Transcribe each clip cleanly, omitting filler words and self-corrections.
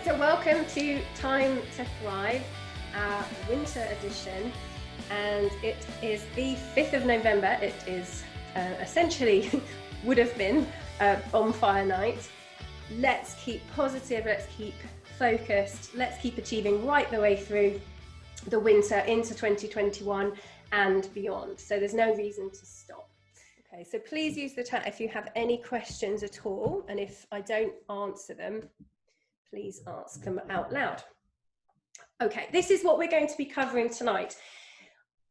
So welcome to Time to Thrive, our winter edition, and it is the 5th of November. It is essentially would have been bonfire night. Let's keep positive, let's keep focused, let's keep achieving right the way through the winter into 2021 and beyond. So there's no reason to stop. Okay, so please use the chat if you have any questions at all, and if I don't answer them, please ask them out loud. Okay, this is what we're going to be covering tonight.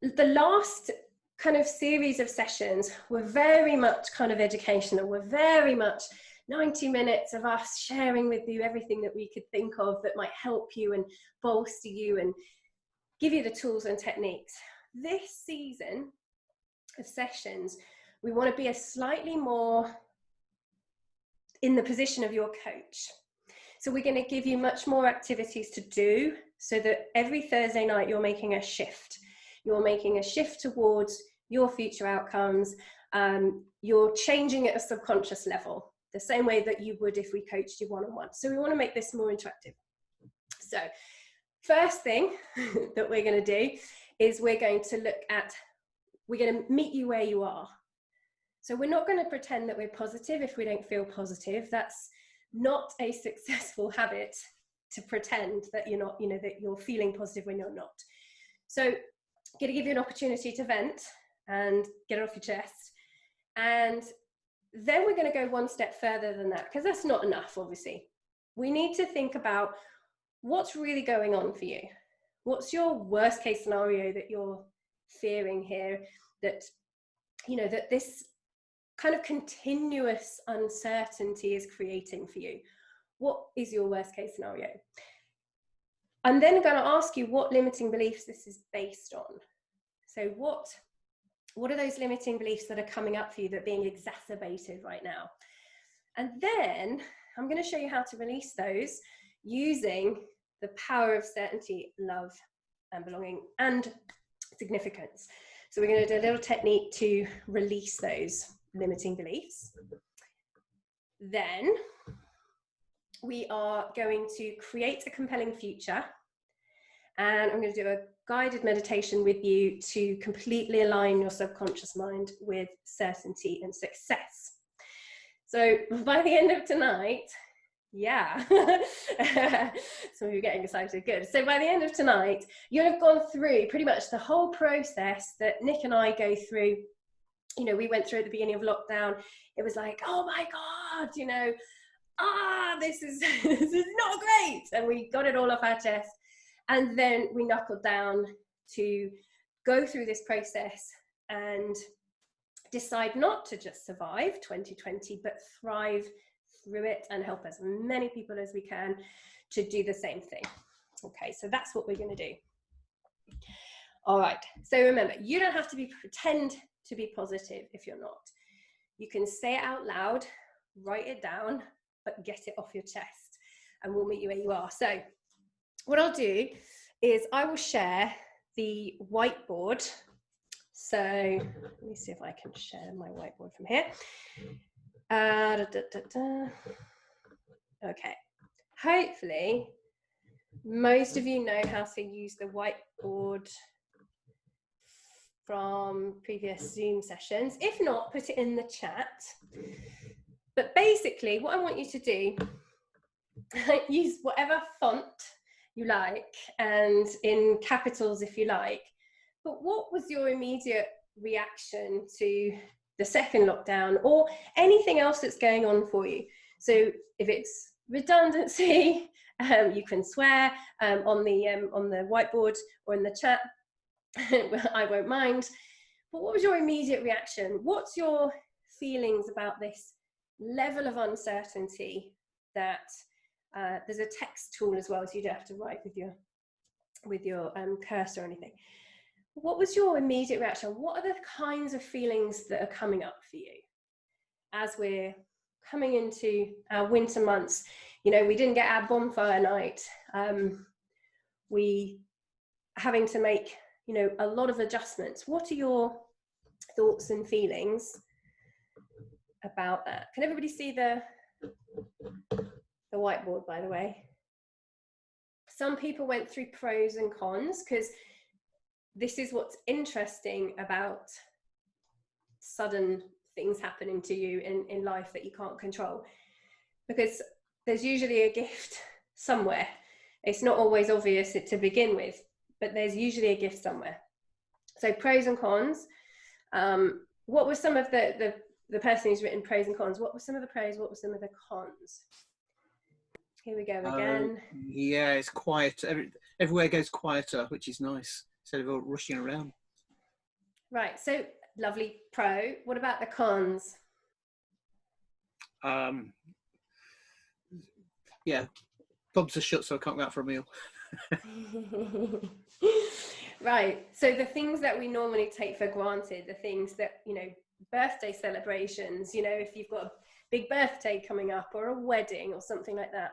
The last kind of series of sessions were very much kind of educational. We're very much 90 minutes of us sharing with you everything that we could think of that might help you and bolster you and give you the tools and techniques. This season of sessions, we want to be a slightly more in the position of your coach. So we're going to give you much more activities to do so that every Thursday night you're making a shift. You're making a shift towards your future outcomes. You're changing at a subconscious level, the same way that you would if we coached you one-on-one. So we want to make this more interactive. So first thing that we're going to do is we're going to meet you where you are. So we're not going to pretend that we're positive if we don't feel positive. That's not a successful habit, to pretend that you're not, that you're feeling positive when you're not. So I'm going to give you an opportunity to vent and get it off your chest. And then we're going to go one step further than that, because that's not enough, obviously. We need to think about what's really going on for you. What's your worst case scenario that you're fearing here, that, that this kind of continuous uncertainty is creating for you? What is your worst case scenario? I'm then going to ask you what limiting beliefs this is based on. So what are those limiting beliefs that are coming up for you that are being exacerbated right now? And then I'm going to show you how to release those using the power of certainty, love, and belonging, and significance. So we're going to do a little technique to release those limiting beliefs. Then we are going to create a compelling future, and I'm going to do a guided meditation with you to completely align your subconscious mind with certainty and success. So by the end of tonight, some of you are getting excited, good. So by the end of tonight, you'll have gone through pretty much the whole process that Nick and I go through. We went through at the beginning of lockdown. It was like, oh my God, this is not great. And we got it all off our chest. And then we knuckled down to go through this process and decide not to just survive 2020, but thrive through it and help as many people as we can to do the same thing. Okay, so that's what we're going to do. All right, so remember, you don't have to pretend to be positive if you're not. You can say it out loud, write it down, but get it off your chest, and we'll meet you where you are. So what I'll do is I will share the whiteboard. So let me see if I can share my whiteboard from here. Okay, hopefully most of you know how to use the whiteboard from previous Zoom sessions. If not, put it in the chat. But basically what I want you to do, use whatever font you like and in capitals if you like. But what was your immediate reaction to the second lockdown or anything else that's going on for you? So if it's redundancy, you can swear on the whiteboard or in the chat. I won't mind. But what was your immediate reaction? What's your feelings about this level of uncertainty that there's a text tool as well, so you don't have to write with your cursor or anything. What was your immediate reaction? What are the kinds of feelings that are coming up for you as we're coming into our winter months? We didn't get our bonfire night. We having to make a lot of adjustments. What are your thoughts and feelings about that? Can everybody see the whiteboard, by the way? Some people went through pros and cons, because this is what's interesting about sudden things happening to you in life that you can't control, because there's usually a gift somewhere. It's not always obvious to begin with, but there's usually a gift somewhere. So pros and cons. What were some of the person who's written pros and cons? What were some of the pros? What were some of the cons? Here we go again. Yeah, it's quiet. Everywhere goes quieter, which is nice, instead of all rushing around. Right, so lovely pro. What about the cons? Yeah, pubs are shut, so I can't go out for a meal. Right, so the things that we normally take for granted, the things that, birthday celebrations, if you've got a big birthday coming up, or a wedding or something like that,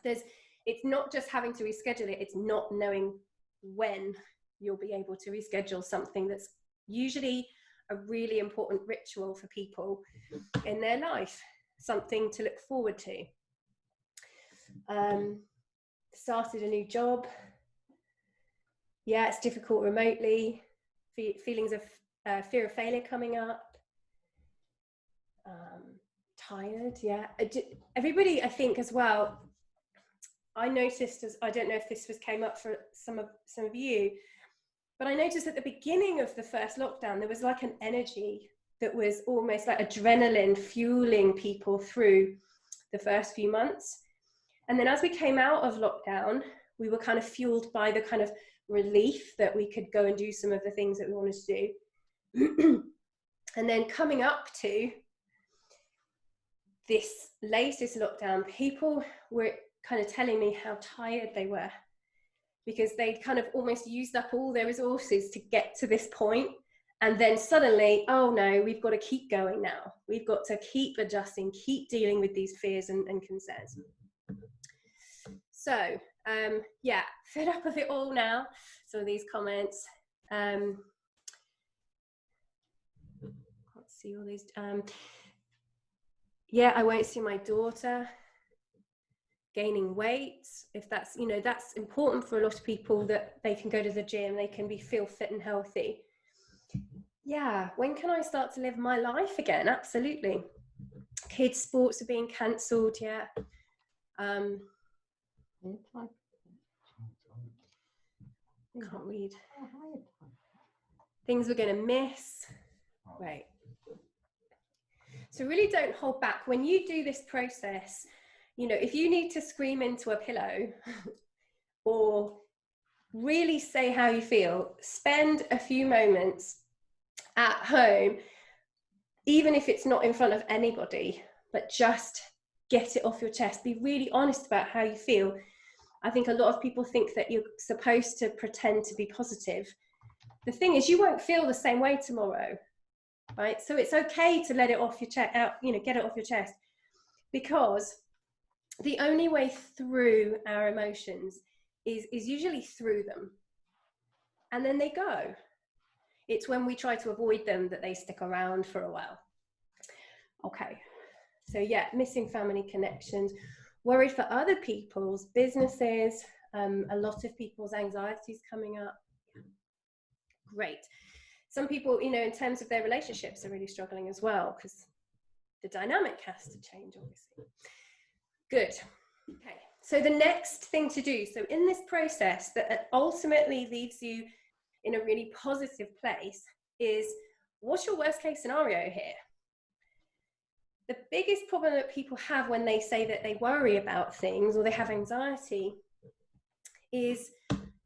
it's not just having to reschedule it, it's not knowing when you'll be able to reschedule something that's usually a really important ritual for people in their life, something to look forward to. Started a new job. Yeah, it's difficult remotely. Feelings of fear of failure coming up. Tired, yeah. Everybody, I think, as well. I noticed, I don't know if this came up for some of you, but I noticed at the beginning of the first lockdown, there was like an energy that was almost like adrenaline fueling people through the first few months. And then as we came out of lockdown, we were kind of fueled by the kind of relief that we could go and do some of the things that we wanted to do. And then coming up to this latest lockdown, people were kind of telling me how tired they were, because they'd kind of almost used up all their resources to get to this point. And then suddenly, oh no, we've got to keep going now. We've got to keep adjusting, keep dealing with these fears and concerns. So, yeah, fed up of it all now. Some of these comments. Can't see all these. Yeah, I won't see my daughter. Gaining weight, if that's, that's important for a lot of people, that they can go to the gym, they can feel fit and healthy. Yeah, when can I start to live my life again? Absolutely. Kids' sports are being cancelled, yeah. Can't read. Things we're going to miss. Right. So really don't hold back. When you do this process, if you need to scream into a pillow or really say how you feel, spend a few moments at home, even if it's not in front of anybody, but just get it off your chest. Be really honest about how you feel. I think a lot of people think that you're supposed to pretend to be positive. The thing is, you won't feel the same way tomorrow, right? So it's okay to let it off your chest, get it off your chest, because the only way through our emotions is usually through them, and then they go. It's when we try to avoid them that they stick around for a while. Okay, so yeah, missing family connections, worried for other people's businesses, a lot of people's anxieties coming up. Great. Some people, in terms of their relationships, are really struggling as well, because the dynamic has to change, obviously. Good. Okay, so the next thing to do, so in this process that ultimately leaves you in a really positive place, is what's your worst case scenario here? The biggest problem that people have when they say that they worry about things or they have anxiety is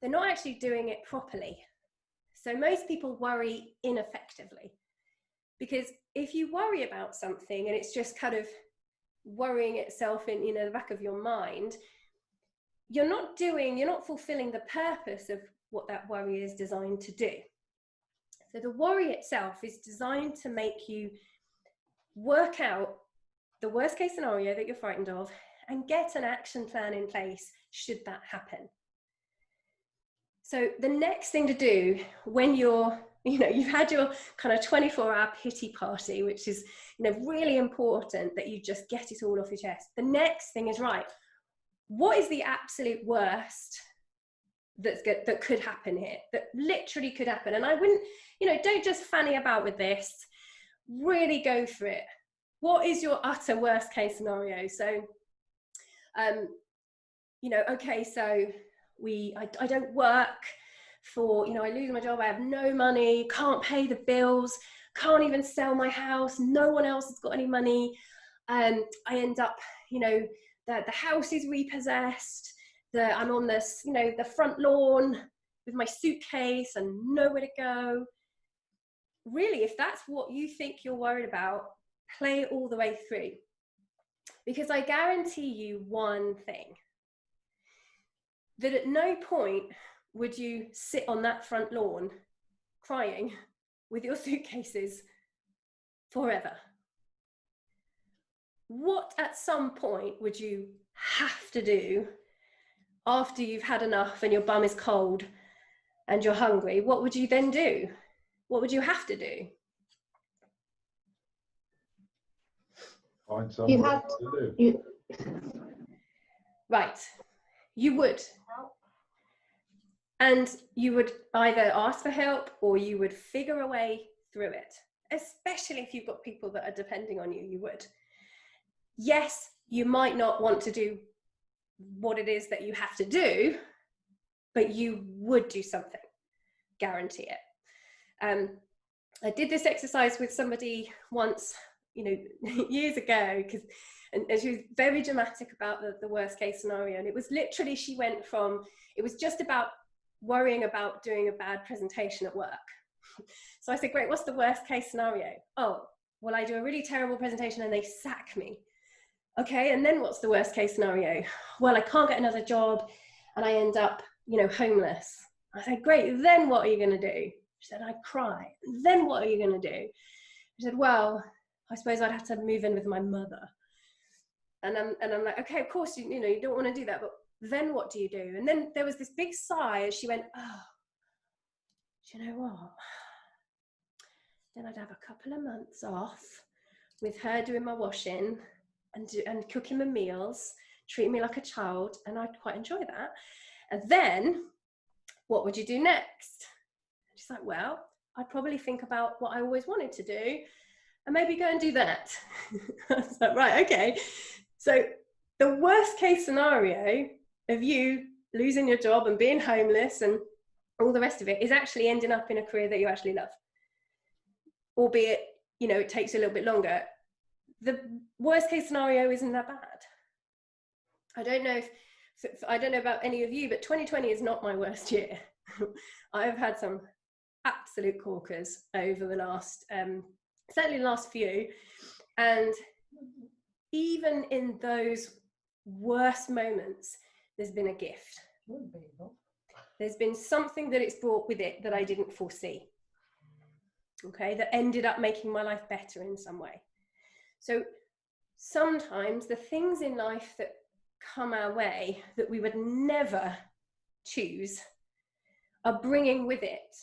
they're not actually doing it properly. So most people worry ineffectively, because if you worry about something and it's just kind of worrying itself in the back of your mind, you're not fulfilling the purpose of what that worry is designed to do. So the worry itself is designed to make you work out the worst case scenario that you're frightened of and get an action plan in place should that happen. So the next thing to do when you've had your kind of 24-hour pity party, which is, really important that you just get it all off your chest. The next thing is, right, what is the absolute worst that could happen here, that literally could happen? And I wouldn't, don't just fanny about with this, really go for it. What is your utter worst case scenario? So, okay, so I don't work for, I lose my job, I have no money, can't pay the bills, can't even sell my house, no one else has got any money. I end up, the house is repossessed, I'm on this, the front lawn with my suitcase and nowhere to go. Really, if that's what you think you're worried about, play it all the way through. Because I guarantee you one thing, that at no point would you sit on that front lawn crying with your suitcases forever. What at some point would you have to do after you've had enough and your bum is cold and you're hungry? What would you then do? What would you have to do? Find something to do. Right, you would. And you would either ask for help or you would figure a way through it. Especially if you've got people that are depending on you, you would. Yes, you might not want to do what it is that you have to do, but you would do something, guarantee it. I did this exercise with somebody once, years ago, and she was very dramatic about the worst case scenario. And it was literally, she went from, it was just about worrying about doing a bad presentation at work. So I said, great, what's the worst case scenario? Oh, well, I do a really terrible presentation and they sack me. Okay, and then what's the worst case scenario? Well, I can't get another job and I end up, homeless. I said, great, then what are you going to do? She said, I'd cry. Then what are you going to do? She said, well, I suppose I'd have to move in with my mother. And I'm like, okay, of course, you don't want to do that, but then what do you do? And then there was this big sigh as she went, oh, do you know what? Then I'd have a couple of months off with her doing my washing and cooking my meals, treating me like a child, and I'd quite enjoy that. And then what would you do next? She's like, well, I'd probably think about what I always wanted to do and maybe go and do that. I was like, right, okay. So the worst case scenario of you losing your job and being homeless and all the rest of it is actually ending up in a career that you actually love. Albeit, it takes a little bit longer. The worst case scenario isn't that bad. I don't know about any of you, but 2020 is not my worst year. I've had some absolute corkers over the last, certainly the last few. And even in those worst moments, there's been a gift. There's been something that it's brought with it that I didn't foresee. Okay, that ended up making my life better in some way. So sometimes the things in life that come our way that we would never choose are bringing with it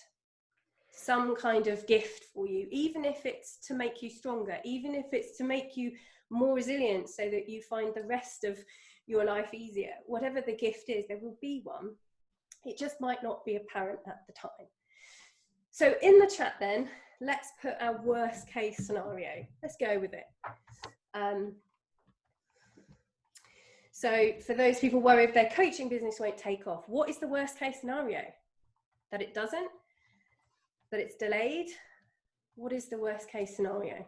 some kind of gift for you, even if it's to make you stronger, even if it's to make you more resilient so that you find the rest of your life easier. Whatever the gift is, there will be one. It just might not be apparent at the time. So in the chat then, let's put our worst case scenario. Let's go with it. So for those people worried if their coaching business won't take off, what is the worst case scenario? That it doesn't? That it's delayed? What is the worst case scenario?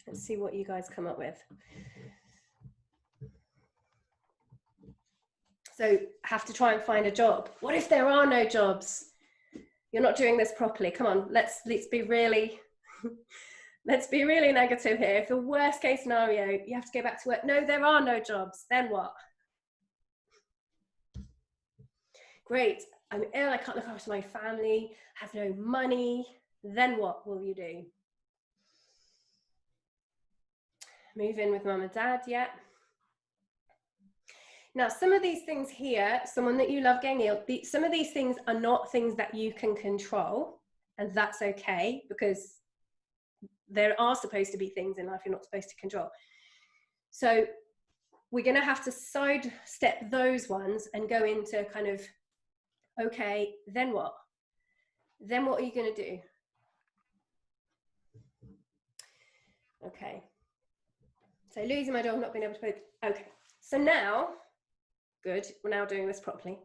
Let's see what you guys come up with. So have to try and find a job. What if there are no jobs? You're not doing this properly. Come on, let's be really, let's be really negative here. If the worst case scenario, you have to go back to work. No, there are no jobs. Then what? Great, I'm ill, I can't look after my family, I have no money. Then what will you do? Move in with mum and dad, yeah. Now, some of these things here, someone that you love getting ill, some of these things are not things that you can control, and that's okay, because there are supposed to be things in life you're not supposed to control. So we're going to have to sidestep those ones and go into kind of, okay, then what? Then what are you going to do? Okay. So losing my job, not being able to pay. Okay. So now, good, we're now doing this properly.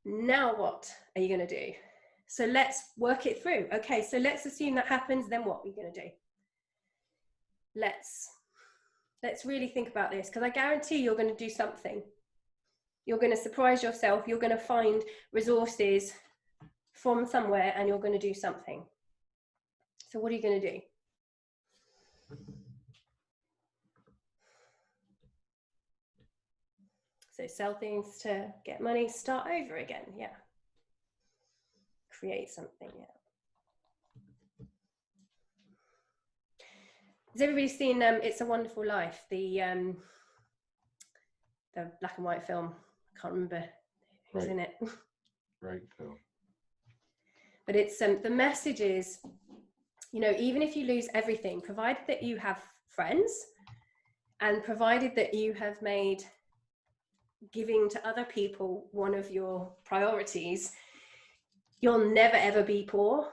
Now what are you going to do? So let's work it through. Okay, so let's assume that happens, then what are you going to do? Let's really think about this, because I guarantee you're going to do something. You're going to surprise yourself. You're going to find resources from somewhere and you're going to do something. So what are you going to do? So sell things to get money, start over again. Yeah. Create something. Yeah. Has everybody seen It's a Wonderful Life? The black and white film. I can't remember who's in it. Great film. But it's the message is, you know, even if you lose everything, provided that you have friends and provided that you have made giving to other people one of your priorities, you'll never ever be poor.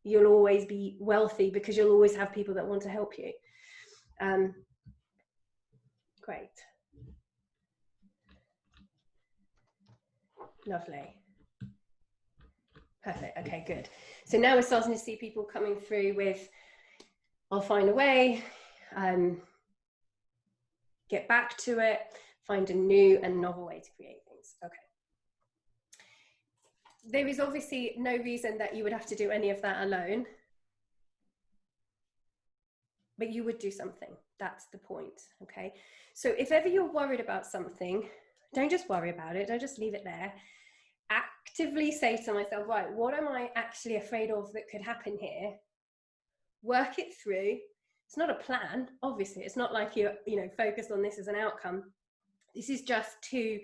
You'll always be wealthy because you'll always have people that want to help you. Great. Lovely. Perfect. Okay, good. So now we're starting to see people coming through with, I'll find a way, get back to it, find a new and novel way to create things. Okay. There is obviously no reason that you would have to do any of that alone, but you would do something. That's the point. Okay. So if ever you're worried about something, don't just worry about it. Don't just leave it there. Actively say to myself, right, what am I actually afraid of that could happen here? Work it through. It's not a plan, obviously. It's not like you're, focused on this as an outcome. This is just to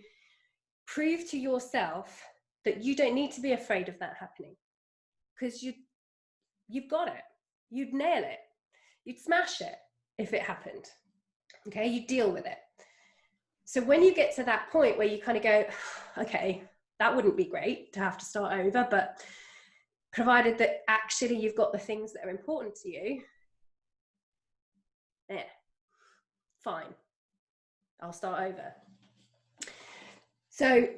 prove to yourself that you don't need to be afraid of that happening, because you've got it. You'd nail it. You'd smash it if it happened. Okay, you deal with it. So when you get to that point where you kind of go, okay, that wouldn't be great to have to start over, but provided that actually you've got the things that are important to you, yeah, fine, I'll start over. So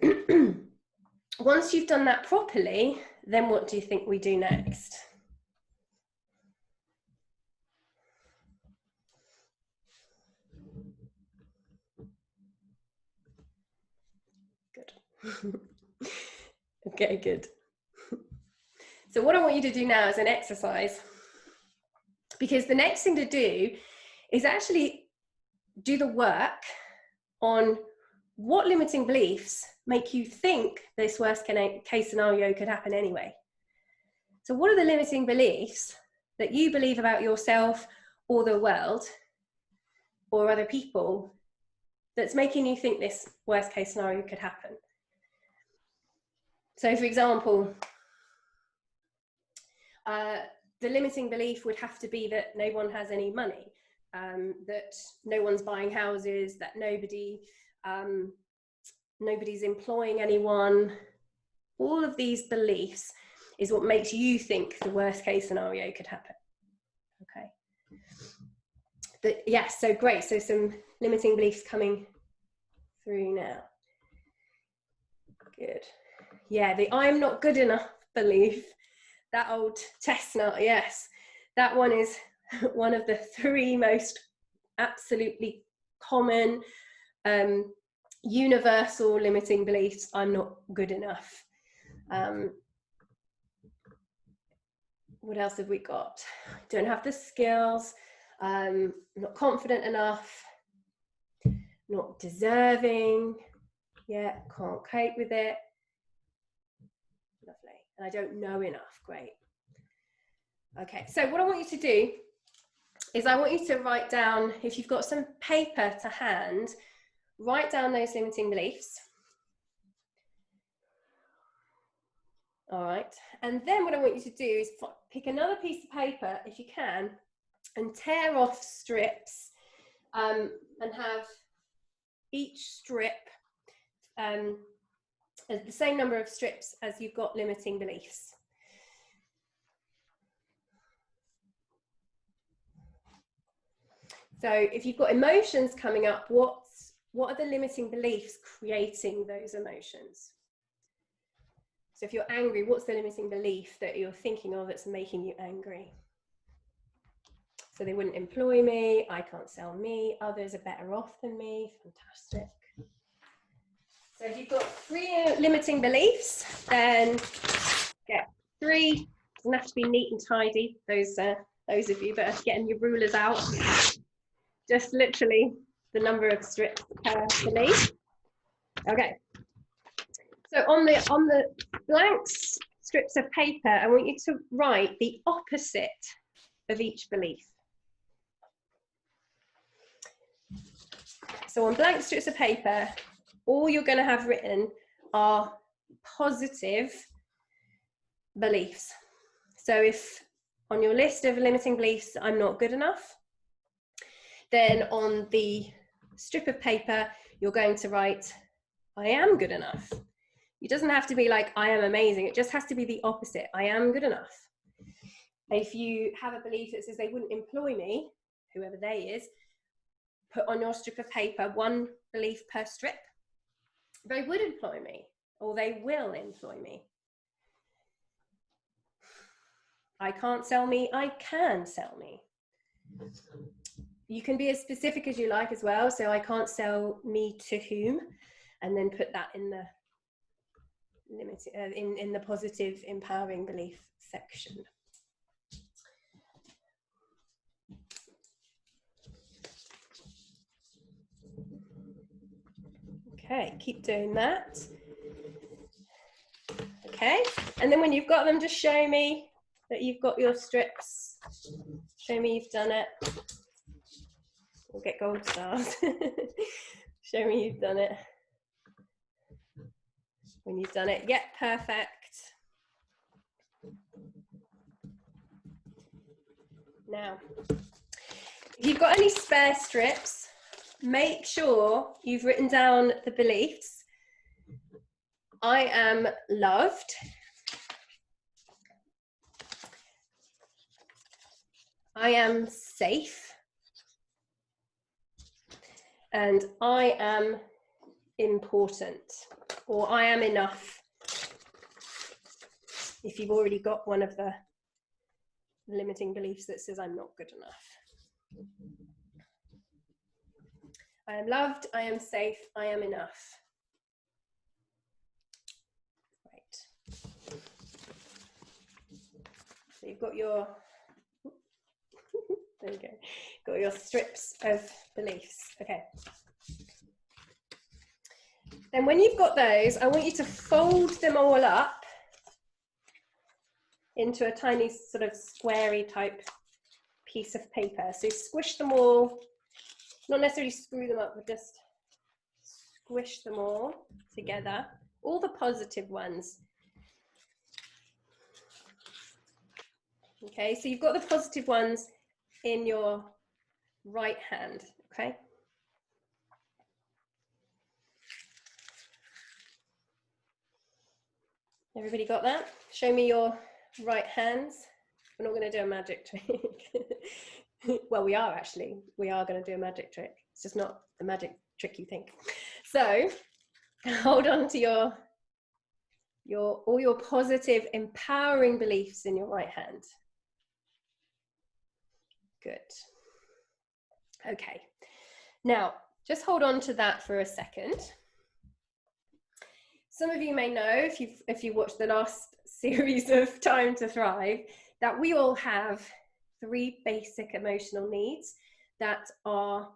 once you've done that properly, then what do you think we do next? Good. Okay, good. So what I want you to do now is an exercise, because the next thing to do is actually do the work on what limiting beliefs make you think this worst case scenario could happen anyway. So what are the limiting beliefs that you believe about yourself or the world or other people that's making you think this worst case scenario could happen? So for example, the limiting belief would have to be that no one has any money, that no one's buying houses, that nobody's employing anyone. All of these beliefs is what makes you think the worst case scenario could happen. Okay. But yes, so great. So some limiting beliefs coming through now. Good. Yeah, the I'm not good enough belief, that old chestnut, yes. That one is one of the 3 most absolutely common, universal limiting beliefs. I'm not good enough. What else have we got? Don't have the skills, not confident enough, not deserving, yeah, can't cope with it. Lovely. And I don't know enough. Great. Okay, so what I want you to do is I want you to write down, if you've got some paper to hand, write down those limiting beliefs. All right, and then what I want you to do is pick another piece of paper, if you can, and tear off strips and have each strip the same number of strips as you've got limiting beliefs. So if you've got emotions coming up, what are the limiting beliefs creating those emotions? So if you're angry, what's the limiting belief that you're thinking of that's making you angry? So they wouldn't employ me, I can't sell me, others are better off than me. Fantastic. So if you've got 3 limiting beliefs, then get 3. Doesn't have to be neat and tidy. Those of you that are getting your rulers out, just literally the number of strips per belief. Okay. So on the blank strips of paper, I want you to write the opposite of each belief. So on blank strips of paper, all you're going to have written are positive beliefs. So if on your list of limiting beliefs, I'm not good enough, then on the strip of paper, you're going to write, I am good enough. It doesn't have to be like, I am amazing. It just has to be the opposite. I am good enough. If you have a belief that says they wouldn't employ me, whoever they is, put on your strip of paper 1 belief per strip. They would employ me, or they will employ me. I can't sell me, I can sell me. You can be as specific as you like as well. So I can't sell me to whom, and then put that in the in the positive empowering belief section. Okay, keep doing that. Okay, and then when you've got them, just show me that you've got your strips. Show me you've done it. We'll get gold stars. Show me you've done it. When you've done it, yeah, perfect. Now, if you've got any spare strips, make sure you've written down the beliefs. I am loved. I am safe. And I am important, or I am enough. If you've already got one of the limiting beliefs that says I'm not good enough. I am loved, I am safe, I am enough. Right. So you've got your, there you go, got your strips of beliefs. Okay. Then when you've got those, I want you to fold them all up into a tiny sort of squarey type piece of paper. So squish them all, not necessarily screw them up, but just squish them all together, all the positive ones. Okay, so you've got the positive ones in your right hand, okay? Everybody got that? Show me your right hands. We're not going to do a magic trick. Well, we are actually. We are going to do a magic trick. It's just not the magic trick you think. So hold on to all your positive, empowering beliefs in your right hand. Good. Okay. Now, just hold on to that for a second. Some of you may know, if you watched the last series of Time to Thrive, that we all have 3 basic emotional needs that are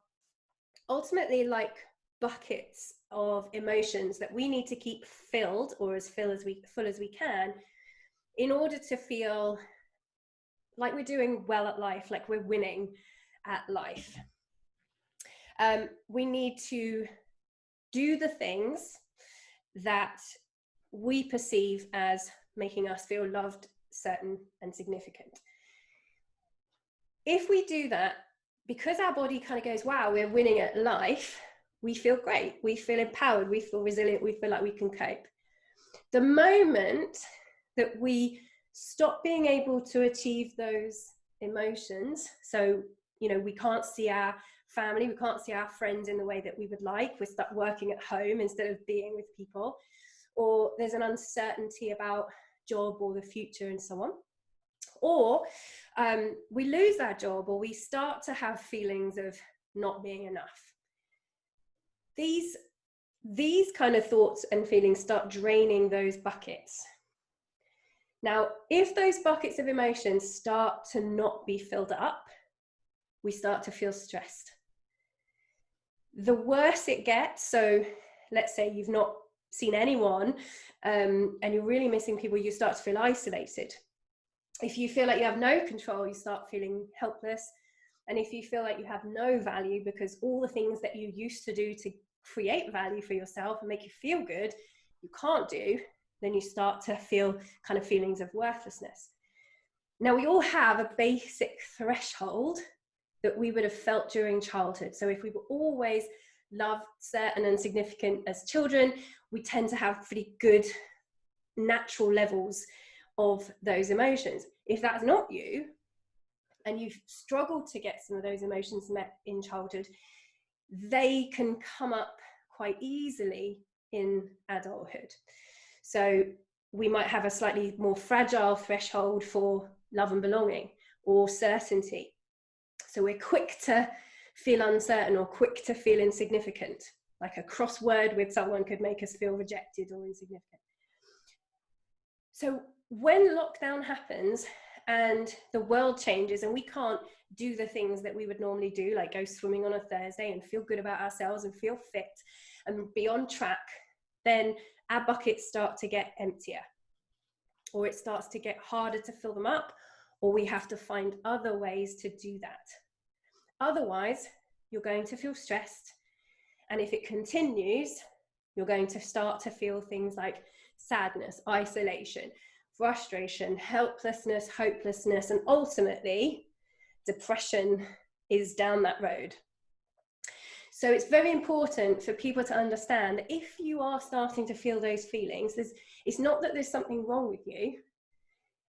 ultimately like buckets of emotions that we need to keep filled, or as full as we can, in order to feel like we're doing well at life, like we're winning at life. We need to do the things that we perceive as making us feel loved, certain, and significant. If we do that, because our body kind of goes, wow, we're winning at life, we feel great, we feel empowered, we feel resilient, we feel like we can cope. The moment that we stop being able to achieve those emotions, so, you know, we can't see our family, we can't see our friends in the way that we would like, we start working at home instead of being with people, or there's an uncertainty about job or the future and so on, or we lose our job, or we start to have feelings of not being enough. These kind of thoughts and feelings start draining those buckets. Now, if those buckets of emotions start to not be filled up, we start to feel stressed. The worse it gets, so let's say you've not seen anyone and you're really missing people, you start to feel isolated. If you feel like you have no control, you start feeling helpless. And if you feel like you have no value because all the things that you used to do to create value for yourself and make you feel good, you can't do, then you start to feel kind of feelings of worthlessness. Now, we all have a basic threshold that we would have felt during childhood. So if we were always loved, certain and significant as children, we tend to have pretty good natural levels of those emotions. If that's not you, and you've struggled to get some of those emotions met in childhood, they can come up quite easily in adulthood. So we might have a slightly more fragile threshold for love and belonging or certainty. So we're quick to feel uncertain or quick to feel insignificant. Like a crossword with someone could make us feel rejected or insignificant. So when lockdown happens and the world changes and we can't do the things that we would normally do, like go swimming on a Thursday and feel good about ourselves and feel fit and be on track, then our buckets start to get emptier, or it starts to get harder to fill them up, or we have to find other ways to do that. Otherwise, you're going to feel stressed. And if it continues, you're going to start to feel things like sadness, isolation, frustration, helplessness, hopelessness, and ultimately depression is down that road. So it's very important for people to understand that if you are starting to feel those feelings, it's not that there's something wrong with you.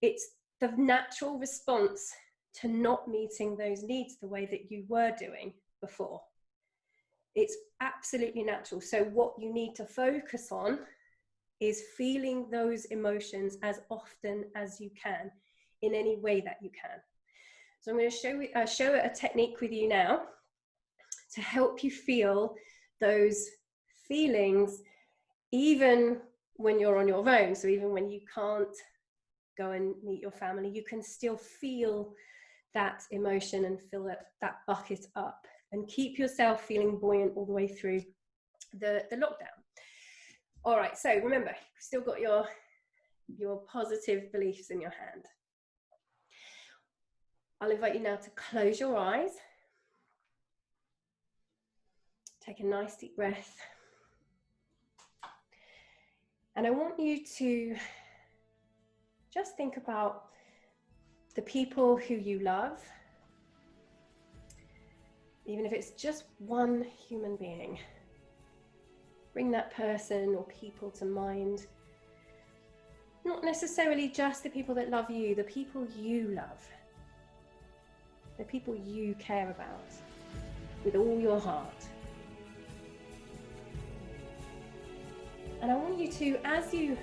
It's the natural response to not meeting those needs the way that you were doing before. It's absolutely natural. So what you need to focus on is feeling those emotions as often as you can, in any way that you can. So I'm going to show a technique with you now to help you feel those feelings even when you're on your own. So even when you can't go and meet your family, you can still feel that emotion and fill that bucket up and keep yourself feeling buoyant all the way through the lockdown. All right, so remember, you've still got your positive beliefs in your hand. I'll invite you now to close your eyes. Take a nice deep breath. And I want you to just think about the people who you love, even if it's just one human being. Bring that person or people to mind. Not necessarily just the people that love you, the people you love. The people you care about with all your heart. And I want you to, as you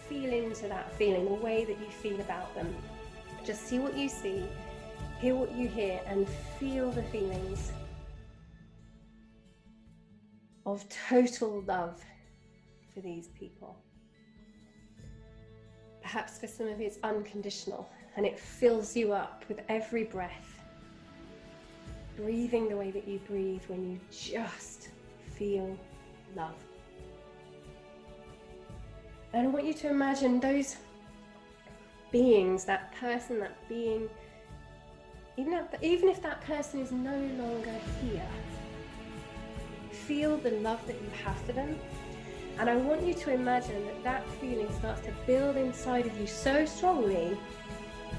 feel into that feeling, the way that you feel about them, just see what you see, hear what you hear, and feel the feelings of total love for these people. Perhaps for some of you it's unconditional and it fills you up with every breath. Breathing the way that you breathe when you just feel love. And I want you to imagine those beings, that person, that being, even if that person is no longer here, feel the love that you have for them. And I want you to imagine that feeling starts to build inside of you so strongly,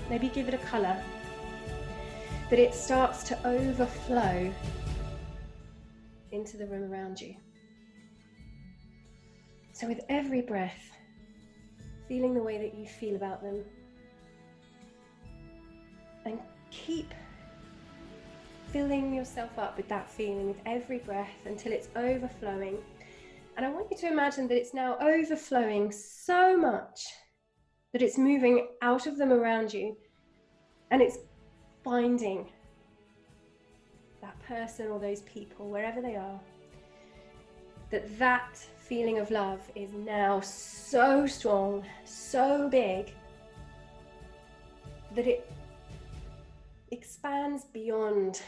maybe give it a color, that it starts to overflow into the room around you. So with every breath, feeling the way that you feel about them, and keep filling yourself up with that feeling with every breath until it's overflowing. And I want you to imagine that it's now overflowing so much that it's moving out of them around you, and it's finding that person or those people, wherever they are, that feeling of love is now so strong, so big, that it expands beyond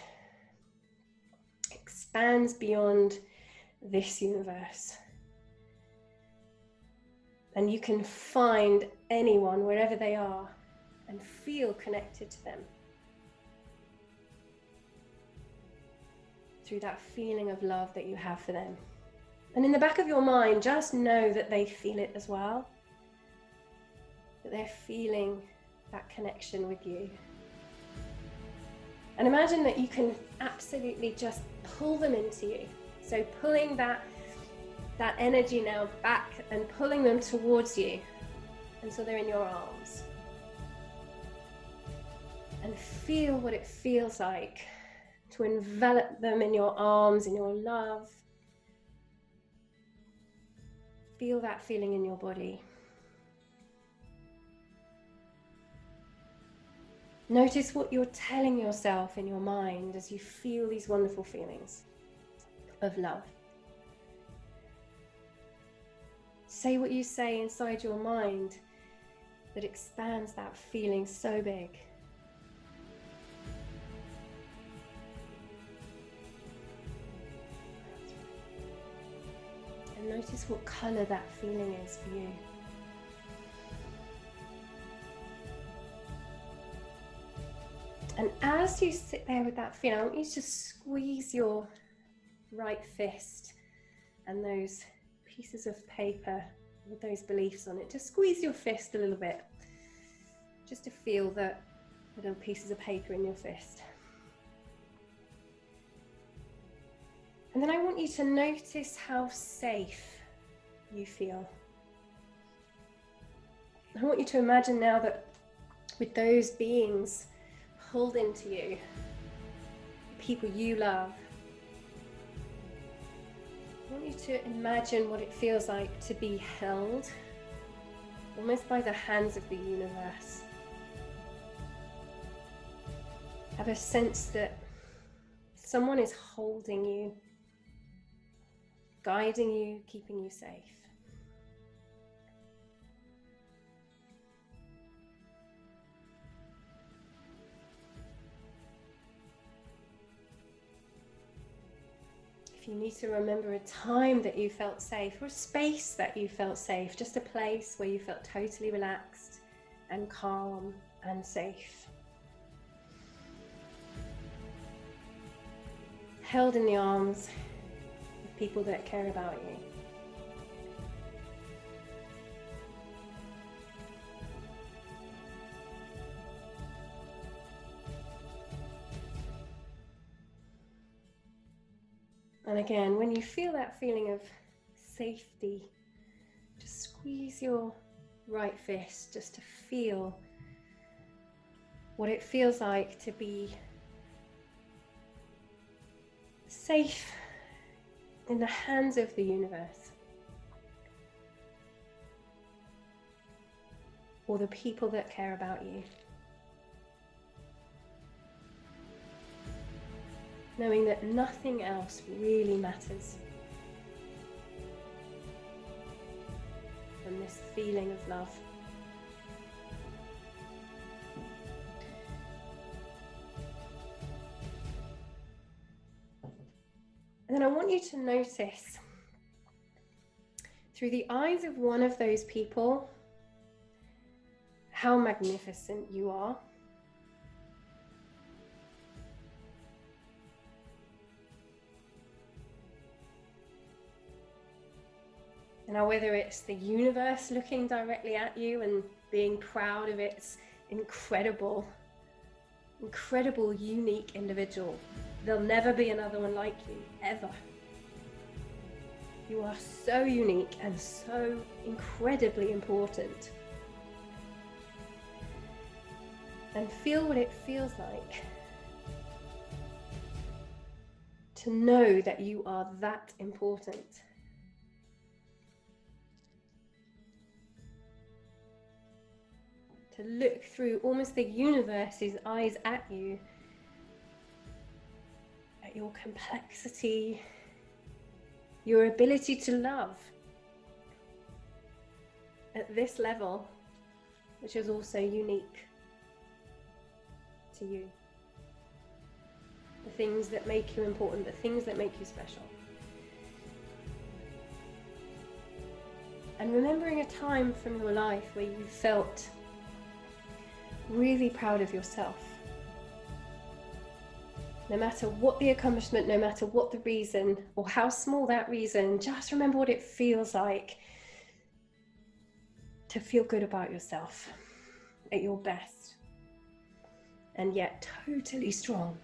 this universe. And you can find anyone wherever they are and feel connected to them through that feeling of love that you have for them. And in the back of your mind, just know that they feel it as well, that they're feeling that connection with you. And imagine that you can absolutely just pull them into you. So pulling that energy now back and pulling them towards you until they're in your arms. And feel what it feels like to envelop them in your arms, in your love. Feel that feeling in your body. Notice what you're telling yourself in your mind as you feel these wonderful feelings of love. Say what you say inside your mind that expands that feeling so big. And notice what color that feeling is for you. And as you sit there with that feeling, I want you to squeeze your right fist and those pieces of paper with those beliefs on it. Just squeeze your fist a little bit, just to feel the little pieces of paper in your fist. And then I want you to notice how safe you feel. I want you to imagine now that with those beings pulled into you, people you love, I want you to imagine what it feels like to be held almost by the hands of the universe. Have a sense that someone is holding you, guiding you, keeping you safe. If you need to remember a time that you felt safe, or a space that you felt safe, just a place where you felt totally relaxed and calm and safe. Held in the arms of people that care about you. And again, when you feel that feeling of safety, just squeeze your right fist just to feel what it feels like to be safe in the hands of the universe, or the people that care about you. Knowing that nothing else really matters than this feeling of love. And then I want you to notice through the eyes of one of those people how magnificent you are. Now, whether it's the universe looking directly at you and being proud of its incredible, unique individual. There'll never be another one like you, ever. You are so unique and so incredibly important. And feel what it feels like to know that you are that important. To look through almost the universe's eyes at you, at your complexity, your ability to love at this level, which is also unique to you. The things that make you important, the things that make you special. And remembering a time from your life where you felt really proud of yourself. No matter what the accomplishment, no matter what the reason, or how small that reason, just remember what it feels like to feel good about yourself at your best. And yet totally strong.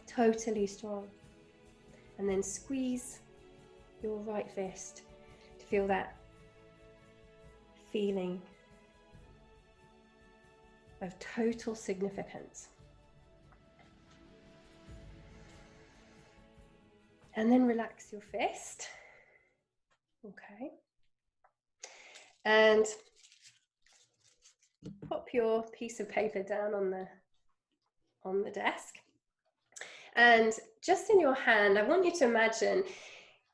Totally strong. And then squeeze your right fist to feel that feeling of total significance. And then relax your fist. Okay. And pop your piece of paper down on the desk. And just in your hand, I want you to imagine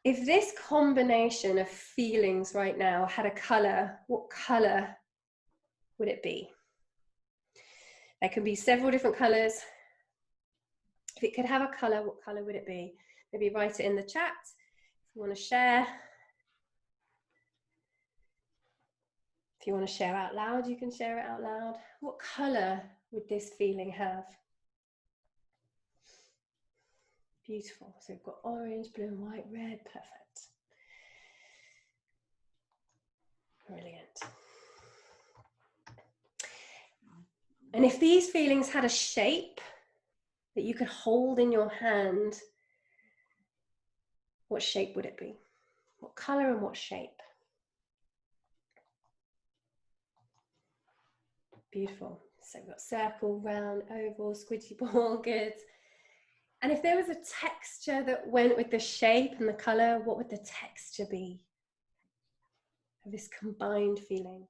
if this combination of feelings right now had a color, what color would it be? There can be several different colors. If it could have a color, what color would it be? Maybe write it in the chat if you want to share. If you want to share out loud, you can share it out loud. What color would this feeling have? Beautiful. So we've got orange, blue and white, red. Perfect. Brilliant. And if these feelings had a shape that you could hold in your hand, what shape would it be? What color and what shape? Beautiful. So we've got circle, round, oval, squidgy ball, good. And if there was a texture that went with the shape and the color, what would the texture be of this combined feeling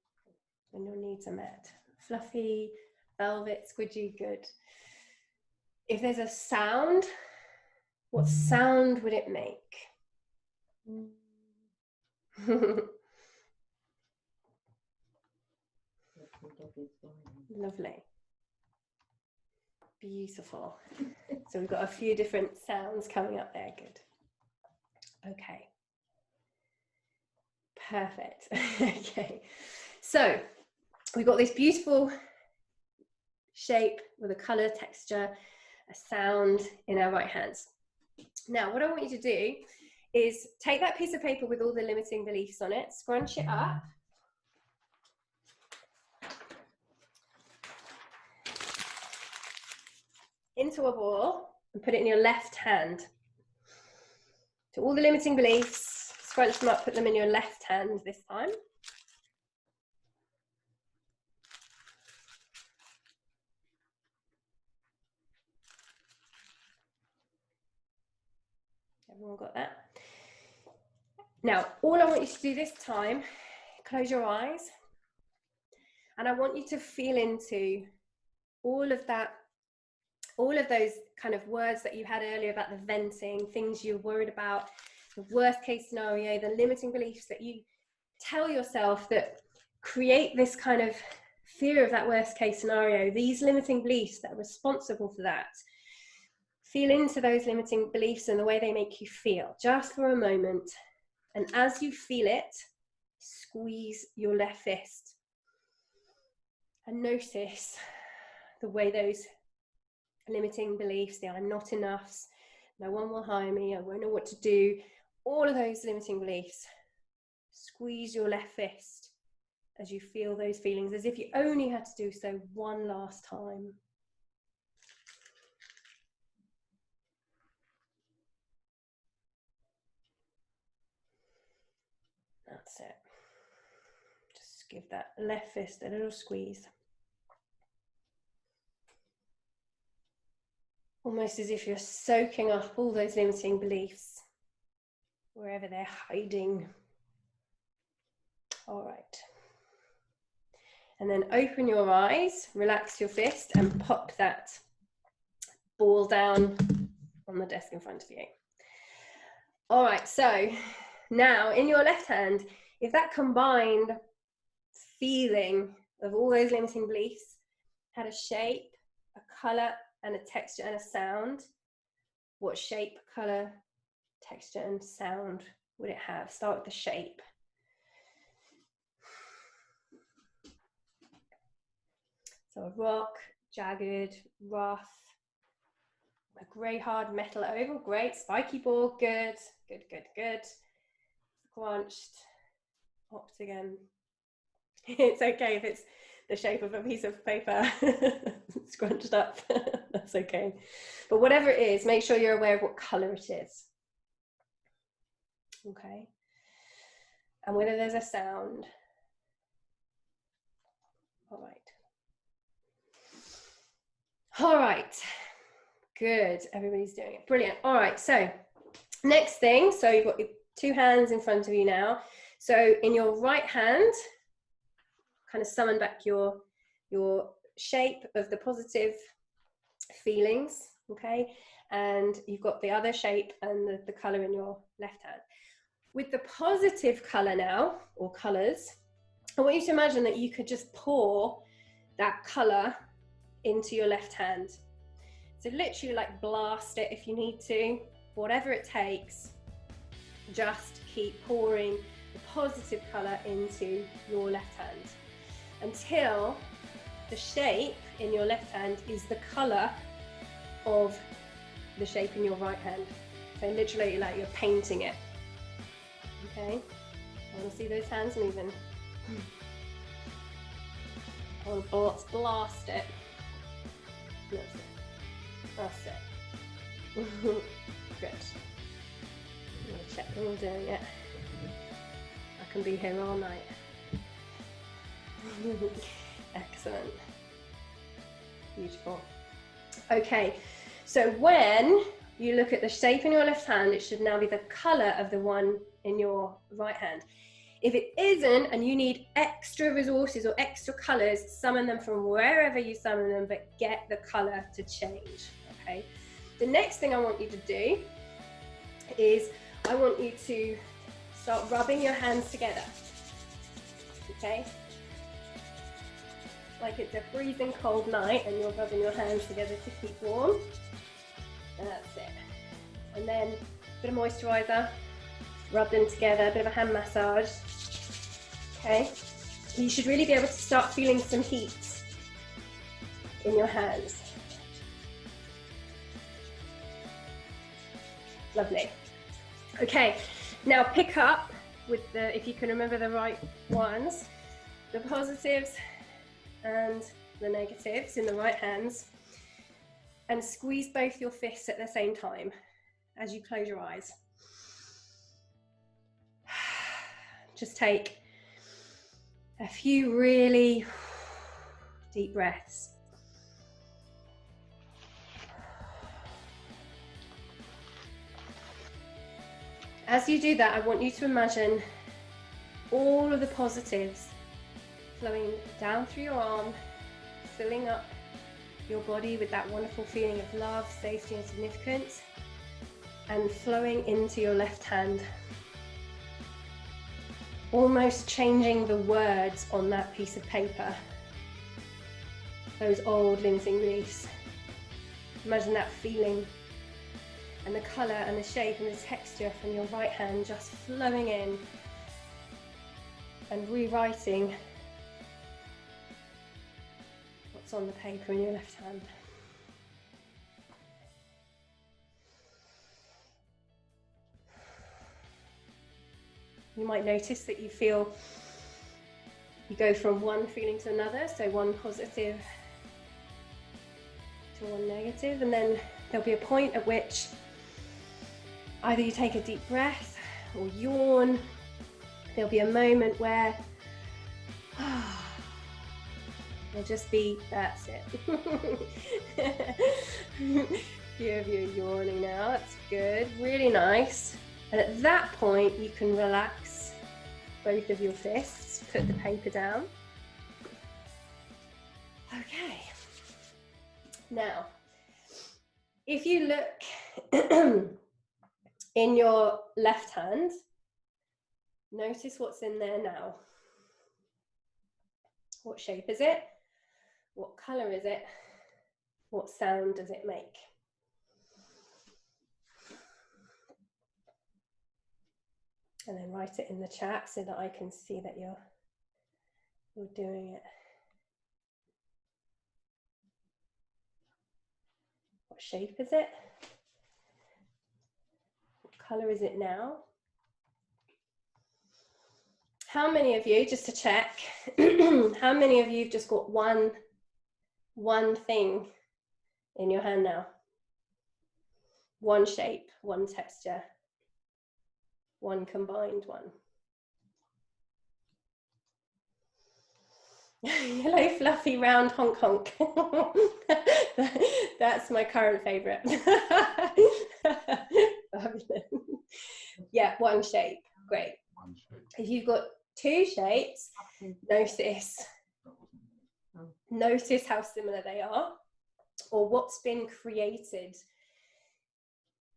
when your needs are met? Fluffy, velvet, squidgy, good. If there's a sound, what sound would it make? Lovely. Beautiful. So we've got a few different sounds coming up there. Good. Okay. Perfect. Okay. So we've got this beautiful shape with a color, texture, a sound in our right hands. Now, what I want you to do is take that piece of paper with all the limiting beliefs on it, scrunch it up. Into a ball and put it in your left hand. So all the limiting beliefs, scrunch them up, put them in your left hand this time. Everyone got that? Now, all I want you to do this time, close your eyes, and I want you to feel into all of that, all of those kind of words that you had earlier about the venting, things you're worried about, the worst case scenario, the limiting beliefs that you tell yourself that create this kind of fear of that worst case scenario, these limiting beliefs that are responsible for that. Feel into those limiting beliefs and the way they make you feel, just for a moment. And as you feel it, squeeze your left fist. And notice the way those limiting beliefs, the I'm not enough, no one will hire me, I won't know what to do, all of those limiting beliefs, squeeze your left fist as you feel those feelings, as if you only had to do so one last time. That's it. Just give that left fist a little squeeze. Almost as if you're soaking up all those limiting beliefs, wherever they're hiding. All right. And then open your eyes, relax your fist, and pop that ball down on the desk in front of you. All right, so now in your left hand, if that combined feeling of all those limiting beliefs had a shape, a color, and a texture and a sound, what shape, color, texture, and sound would it have? Start with the shape. So a rock, jagged, rough, a grey hard metal oval, great. Spiky ball, good, good, good, good. Squanched, octagon. It's okay if it's the shape of a piece of paper scrunched up, that's okay. But whatever it is, make sure you're aware of what colour it is. Okay. And whether there's a sound. All right. All right, good, everybody's doing it, brilliant. All right, so next thing, so you've got your two hands in front of you now. So in your right hand, kind of summon back your shape of the positive feelings, okay? And you've got the other shape and the color in your left hand. With the positive color now, or colors, I want you to imagine that you could just pour that color into your left hand. So literally like blast it if you need to, whatever it takes, just keep pouring the positive color into your left hand until the shape in your left hand is the color of the shape in your right hand. So literally like you're painting it. Okay, I want to see those hands moving. I want to blast it. That's it. Good. I'm going to check them all doing it. I can be here all night. Excellent. Beautiful. Okay, so when you look at the shape in your left hand, it should now be the colour of the one in your right hand. If it isn't, and you need extra resources or extra colours, summon them from wherever you summon them, but get the colour to change, okay? The next thing I want you to do is I want you to start rubbing your hands together, okay? Like it's a freezing cold night and you're rubbing your hands together to keep warm. And that's it. And then a bit of moisturiser, rub them together, a bit of a hand massage. Okay, you should really be able to start feeling some heat in your hands. Lovely. Okay, now pick up with the, if you can remember the right ones, the positives and the negatives in the right hands, and squeeze both your fists at the same time as you close your eyes. Just take a few really deep breaths. As you do that, I want you to imagine all of the positives flowing down through your arm, filling up your body with that wonderful feeling of love, safety, and significance, and flowing into your left hand. Almost changing the words on that piece of paper, those old limiting beliefs. Imagine that feeling and the colour and the shape and the texture from your right hand just flowing in and rewriting what's on the paper in your left hand. You might notice that you go from one feeling to another, so one positive to one negative, and then there'll be a point at which either you take a deep breath or yawn there'll be a moment where there'll just be, that's it. Few of you are yawning now, that's good, really nice. And at that point, you can relax both of your fists, put the paper down. Okay. Now, if you look in your left hand, notice what's in there now. What shape is it? What color is it? What sound does it make? And then write it in the chat so that I can see that you're doing it. What shape is it? What color is it now? How many of you, just to check, how many of you have just got one thing in your hand now? One shape, one texture, one combined one. Yellow, fluffy, round, honk, honk. That's my current favorite. Yeah, one shape, great. If you've got two shapes, notice how similar they are, or what's been created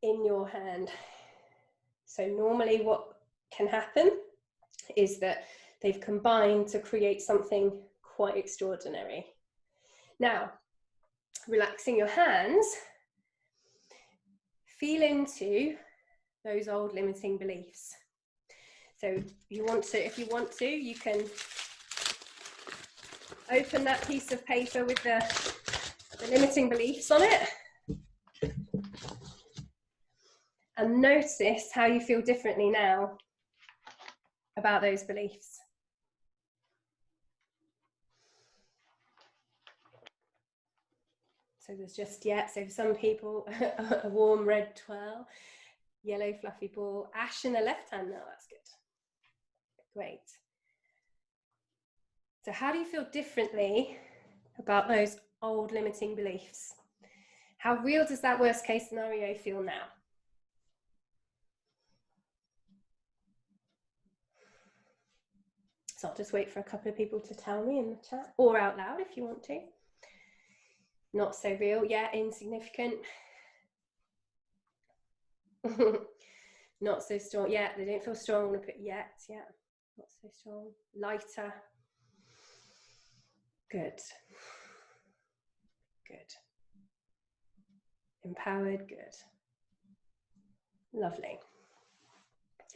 in your hand. So normally what can happen is that they've combined to create something quite extraordinary. Now, relaxing your hands, feel into those old limiting beliefs. So if you want to, you can open that piece of paper with the limiting beliefs on it and notice how you feel differently now about those beliefs. So there's just, so for some people, a warm red twirl, yellow fluffy ball, ash in the left hand now, that's good. Great. So how do you feel differently about those old limiting beliefs? How real does that worst case scenario feel now? So I'll just wait for a couple of people to tell me in the chat, or out loud if you want to. Not so real, yeah, insignificant. Not so strong, yeah, they don't feel strong, I'm gonna put yet, yeah, not so strong. Lighter. Good. Good. Empowered, good. Lovely.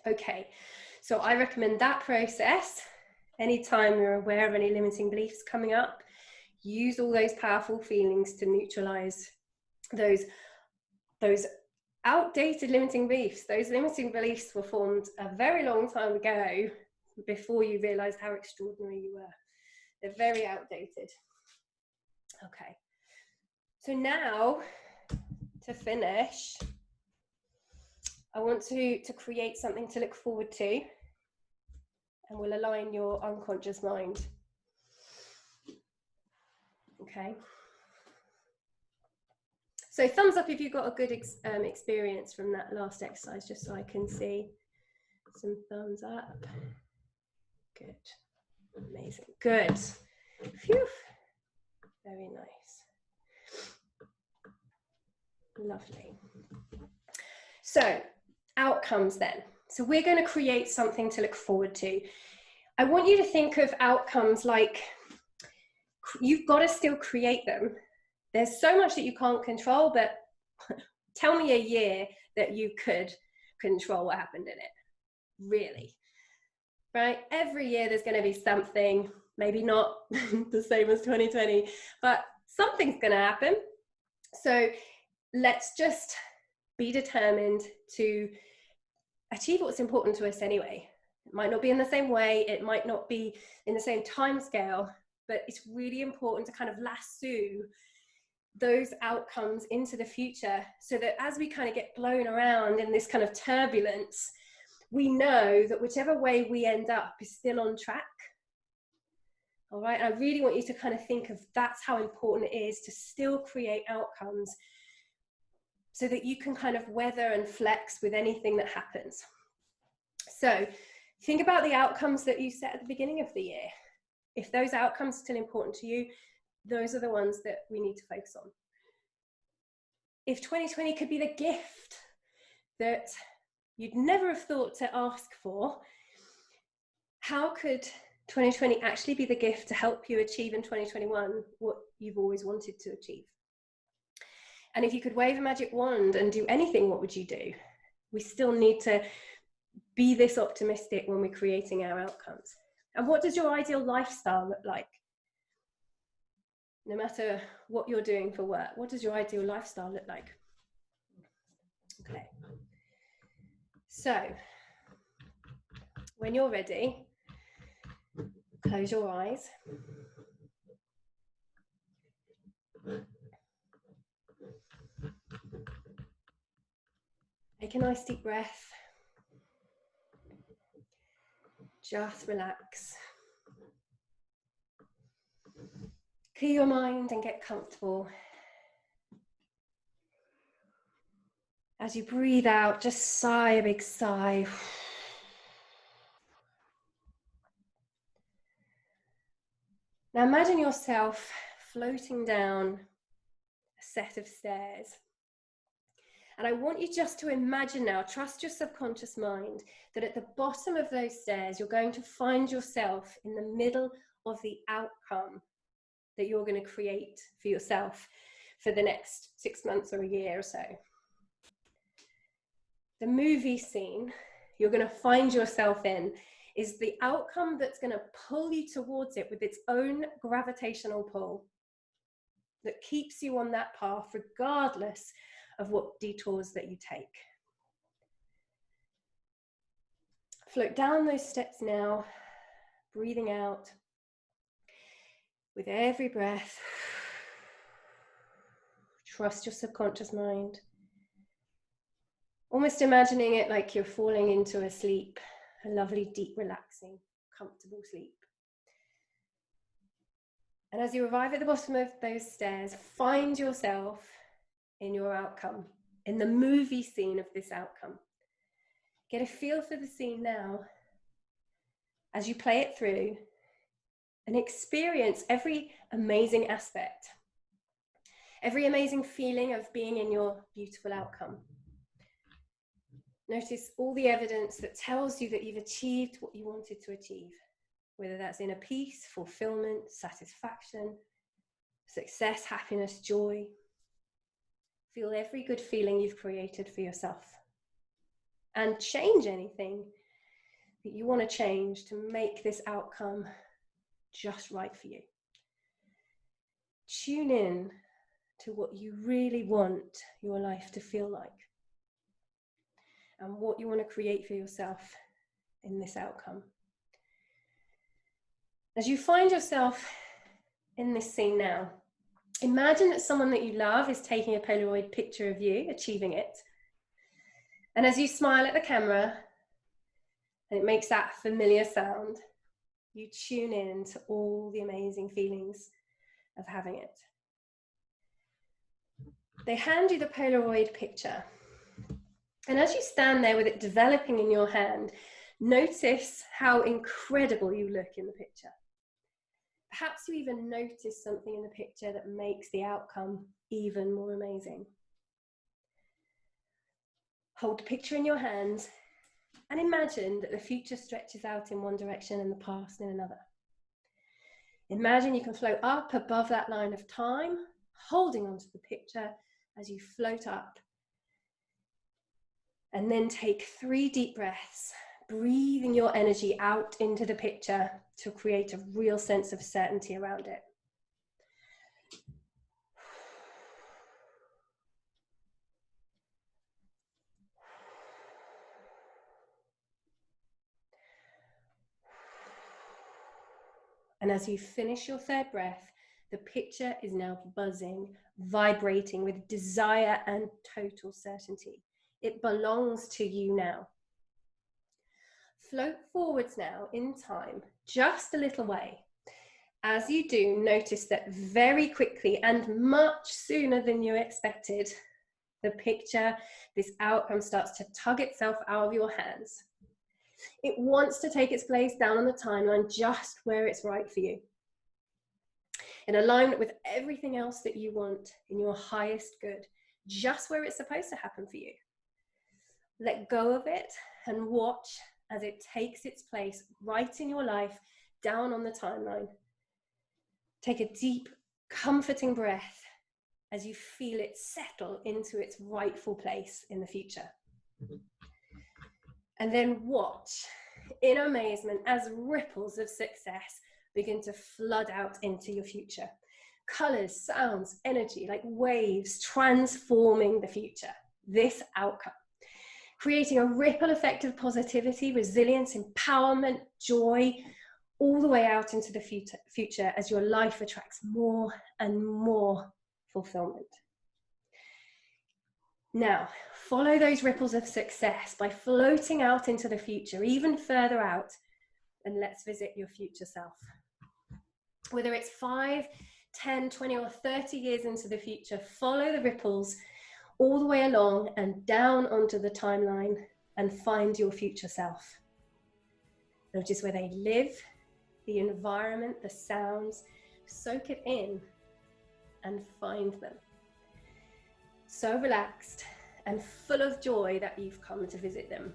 Okay, so I recommend that process. Anytime you're aware of any limiting beliefs coming up, use all those powerful feelings to neutralize those outdated limiting beliefs. Those limiting beliefs were formed a very long time ago before you realized how extraordinary you were. They're very outdated. Okay, so now to finish, I want to create something to look forward to, and we'll align your unconscious mind. Okay. So thumbs up if you've got a good experience from that last exercise, just so I can see some thumbs up. Good. Amazing. Good. Phew. Very nice. Lovely. So outcomes then. So we're going to create something to look forward to. I want you to think of outcomes like you've got to still create them. There's so much that you can't control, but tell me a year that you could control what happened in it. Really. Right? Every year there's going to be something, maybe not the same as 2020, but something's going to happen. So let's just be determined to achieve what's important to us anyway. It might not be in the same way, it might not be in the same time scale, but it's really important to kind of lasso those outcomes into the future so that as we kind of get blown around in this kind of turbulence, we know that whichever way we end up is still on track. All right, and I really want you to kind of think of that's how important it is to still create outcomes so that you can kind of weather and flex with anything that happens. So think about the outcomes that you set at the beginning of the year. If those outcomes are still important to you, those are the ones that we need to focus on. If 2020 could be the gift that you'd never have thought to ask for, how could 2020 actually be the gift to help you achieve in 2021 what you've always wanted to achieve? And if you could wave a magic wand and do anything, what would you do? We still need to be this optimistic when we're creating our outcomes. And what does your ideal lifestyle look like? No matter what you're doing for work, what does your ideal lifestyle look like? Okay. So, when you're ready, close your eyes. Take a nice deep breath. Just relax. Clear your mind and get comfortable. As you breathe out, just sigh a big sigh. Now imagine yourself floating down a set of stairs. And I want you just to imagine now, trust your subconscious mind, that at the bottom of those stairs, you're going to find yourself in the middle of the outcome that you're going to create for yourself for the next 6 months or a year or so. The movie scene you're going to find yourself in is the outcome that's going to pull you towards it with its own gravitational pull that keeps you on that path regardless of what detours that you take. Float down those steps now, breathing out with every breath. Trust your subconscious mind. Almost imagining it like you're falling into a sleep, a lovely, deep, relaxing, comfortable sleep. And as you arrive at the bottom of those stairs, find yourself in your outcome, in the movie scene of this outcome. Get a feel for the scene now as you play it through and experience every amazing aspect, every amazing feeling of being in your beautiful outcome. Notice all the evidence that tells you that you've achieved what you wanted to achieve, whether that's inner peace, fulfillment, satisfaction, success, happiness, joy. Feel every good feeling you've created for yourself and change anything that you want to change to make this outcome just right for you. Tune in to what you really want your life to feel like and what you want to create for yourself in this outcome. As you find yourself in this scene now, imagine that someone that you love is taking a Polaroid picture of you achieving it. And as you smile at the camera, and it makes that familiar sound, you tune in to all the amazing feelings of having it. They hand you the Polaroid picture. And as you stand there with it developing in your hand, notice how incredible you look in the picture. Perhaps you even notice something in the picture that makes the outcome even more amazing. Hold the picture in your hands and imagine that the future stretches out in one direction and the past in another. Imagine you can float up above that line of time, holding onto the picture as you float up. And then take 3 deep breaths, breathing your energy out into the picture to create a real sense of certainty around it. And as you finish your 3rd breath, the picture is now buzzing, vibrating with desire and total certainty. It belongs to you now. Float forwards now in time, just a little way. As you do, notice that very quickly and much sooner than you expected, the picture, this outcome starts to tug itself out of your hands. It wants to take its place down on the timeline just where it's right for you, in alignment with everything else that you want in your highest good, just where it's supposed to happen for you. Let go of it and watch as it takes its place right in your life, down on the timeline. Take a deep, comforting breath as you feel it settle into its rightful place in the future. And then watch in amazement as ripples of success begin to flood out into your future. Colors, sounds, energy, like waves transforming the future, this outcome. Creating a ripple effect of positivity, resilience, empowerment, joy, all the way out into the future as your life attracts more and more fulfillment. Now, follow those ripples of success by floating out into the future, even further out, and let's visit your future self. Whether it's 5, 10, 20, or 30 years into the future, follow the ripples all the way along and down onto the timeline and find your future self. Notice where they live, the environment, the sounds, soak it in and find them. So relaxed and full of joy that you've come to visit them.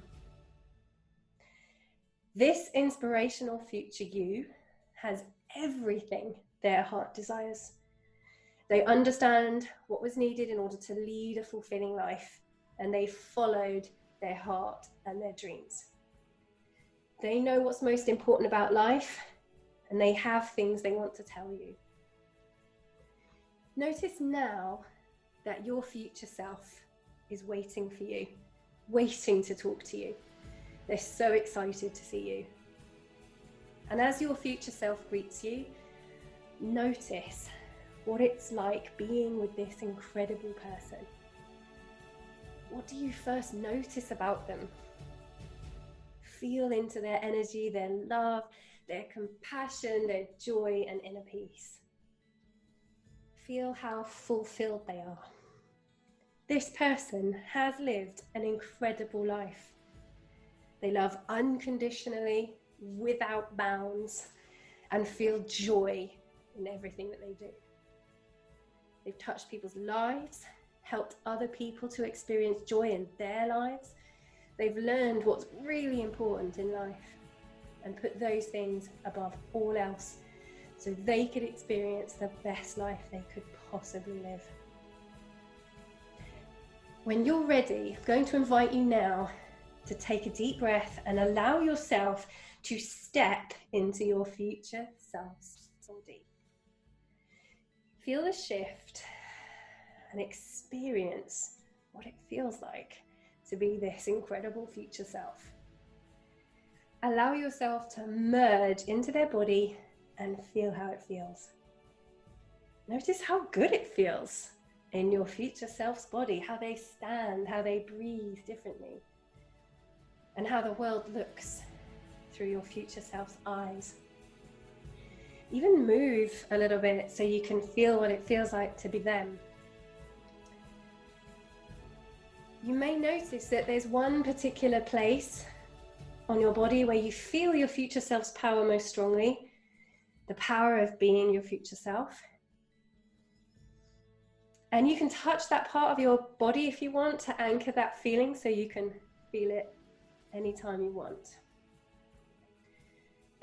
This inspirational future you has everything their heart desires. They understand what was needed in order to lead a fulfilling life, and they followed their heart and their dreams. They know what's most important about life, and they have things they want to tell you. Notice now that your future self is waiting for you, waiting to talk to you. They're so excited to see you. And as your future self greets you, notice what it's like being with this incredible person. What do you first notice about them? Feel into their energy, their love, their compassion, their joy and inner peace. Feel how fulfilled they are. This person has lived an incredible life. They love unconditionally, without bounds, and feel joy in everything that they do. They've touched people's lives, helped other people to experience joy in their lives. They've learned what's really important in life and put those things above all else so they could experience the best life they could possibly live. When you're ready, I'm going to invite you now to take a deep breath and allow yourself to step into your future self's body. Feel the shift and experience what it feels like to be this incredible future self. Allow yourself to merge into their body and feel how it feels. Notice how good it feels in your future self's body, how they stand, how they breathe differently, and how the world looks through your future self's eyes. Even move a little bit so you can feel what it feels like to be them. You may notice that there's one particular place on your body where you feel your future self's power most strongly, the power of being your future self. And you can touch that part of your body if you want to anchor that feeling so you can feel it anytime you want.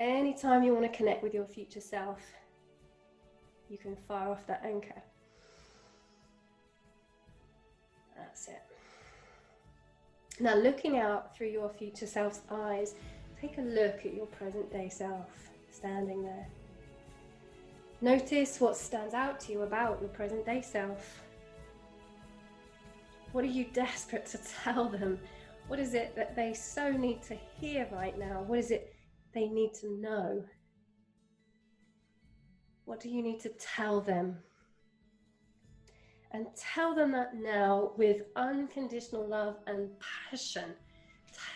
Anytime you want to connect with your future self, you can fire off that anchor. That's it. Now, looking out through your future self's eyes, take a look at your present day self standing there. Notice what stands out to you about your present day self. What are you desperate to tell them? What is it that they so need to hear right now? What is it they need to know? What do you need to tell them? And tell them that now with unconditional love and passion.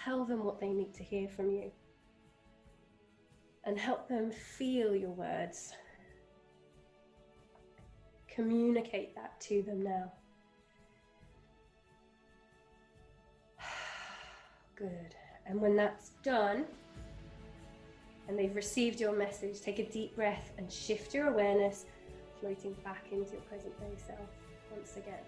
Tell them what they need to hear from you. and help them feel your words. Communicate that to them now. Good. And when that's done, and they've received your message, take a deep breath and shift your awareness, floating back into your present day self once again.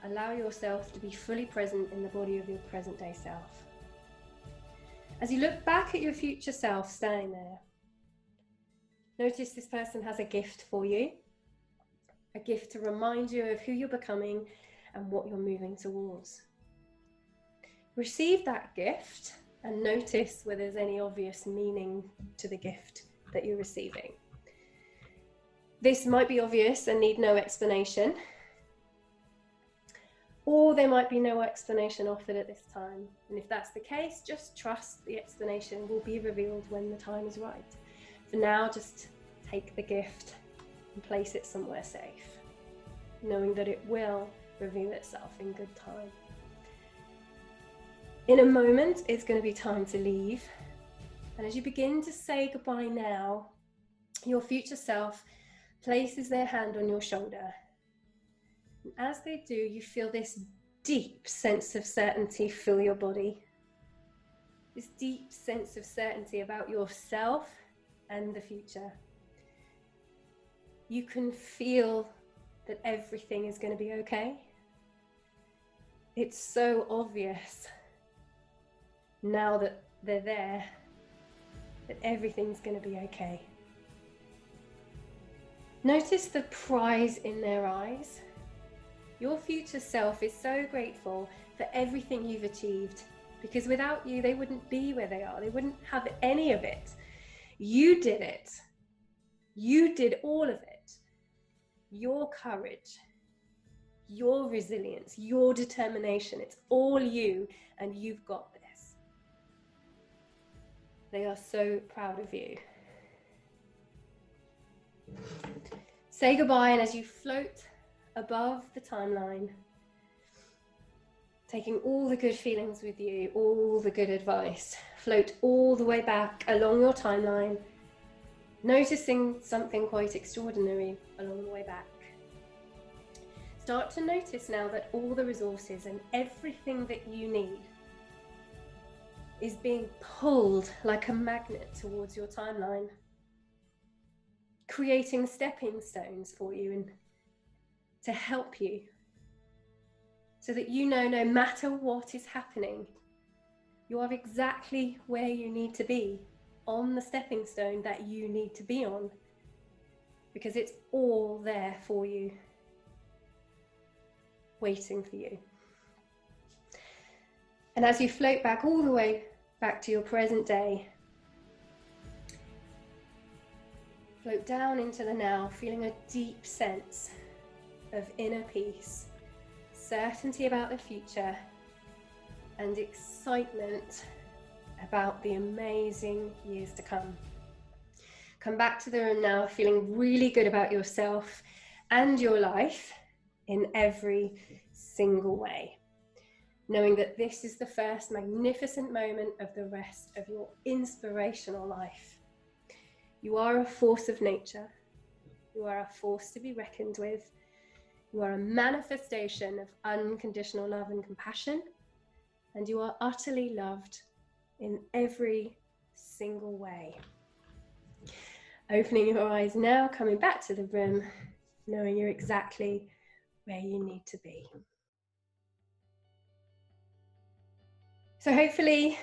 Allow yourself to be fully present in the body of your present day self. As you look back at your future self standing there, notice this person has a gift for you, a gift to remind you of who you're becoming and what you're moving towards. Receive that gift and notice whether there's any obvious meaning to the gift that you're receiving. This might be obvious and need no explanation, or there might be no explanation offered at this time. And if that's the case, just trust the explanation will be revealed when the time is right. For now, just take the gift and place it somewhere safe, knowing that it will reveal itself in good time. In a moment, it's going to be time to leave. And as you begin to say goodbye now, your future self places their hand on your shoulder. And as they do, you feel this deep sense of certainty fill your body. This deep sense of certainty about yourself and the future. You can feel that everything is going to be okay. It's so obvious now that they're there, that everything's going to be okay. Notice the prize in their eyes. Your future self is so grateful for everything you've achieved, because without you, they wouldn't be where they are. They wouldn't have any of it. You did it. You did all of it. Your courage, your resilience, your determination, it's all you, and you've got this. They are so proud of you. Say goodbye, and as you float above the timeline, taking all the good feelings with you, all the good advice, float all the way back along your timeline, noticing something quite extraordinary along the way back. Start to notice now that all the resources and everything that you need is being pulled like a magnet towards your timeline, creating stepping stones for you and to help you, so that you know no matter what is happening, you are exactly where you need to be on the stepping stone that you need to be on, because it's all there for you, waiting for you. And as you float back all the way back to your present day, float down into the now, feeling a deep sense of inner peace, certainty about the future, and excitement about the amazing years to come. Come back to the room now, feeling really good about yourself and your life in every single way, knowing that this is the first magnificent moment of the rest of your inspirational life. You are a force of nature. You are a force to be reckoned with. You are a manifestation of unconditional love and compassion, and you are utterly loved in every single way. Opening your eyes now, coming back to the room, knowing you're exactly where you need to be. So hopefully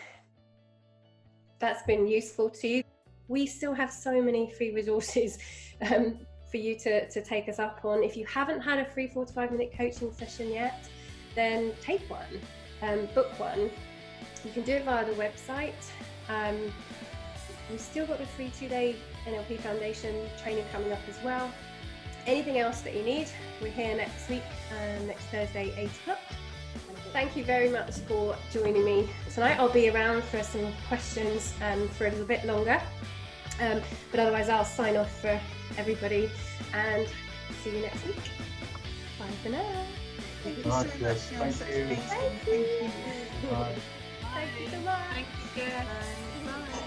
that's been useful to you. We still have so many free resources for you to take us up on. If you haven't had a free 45-minute coaching session yet, then take one, book one. You can do it via the website. We've still got the free 2-day NLP Foundation training coming up as well. Anything else that you need, we're here next week, next Thursday, 8 o'clock. Thank you very much for joining me tonight. I'll be around for some questions for a little bit longer. But otherwise I'll sign off for everybody and see you next week. Bye for now. Thank you so much. Thank you. Thank you. Bye. Thank you so much. Thank you. Bye.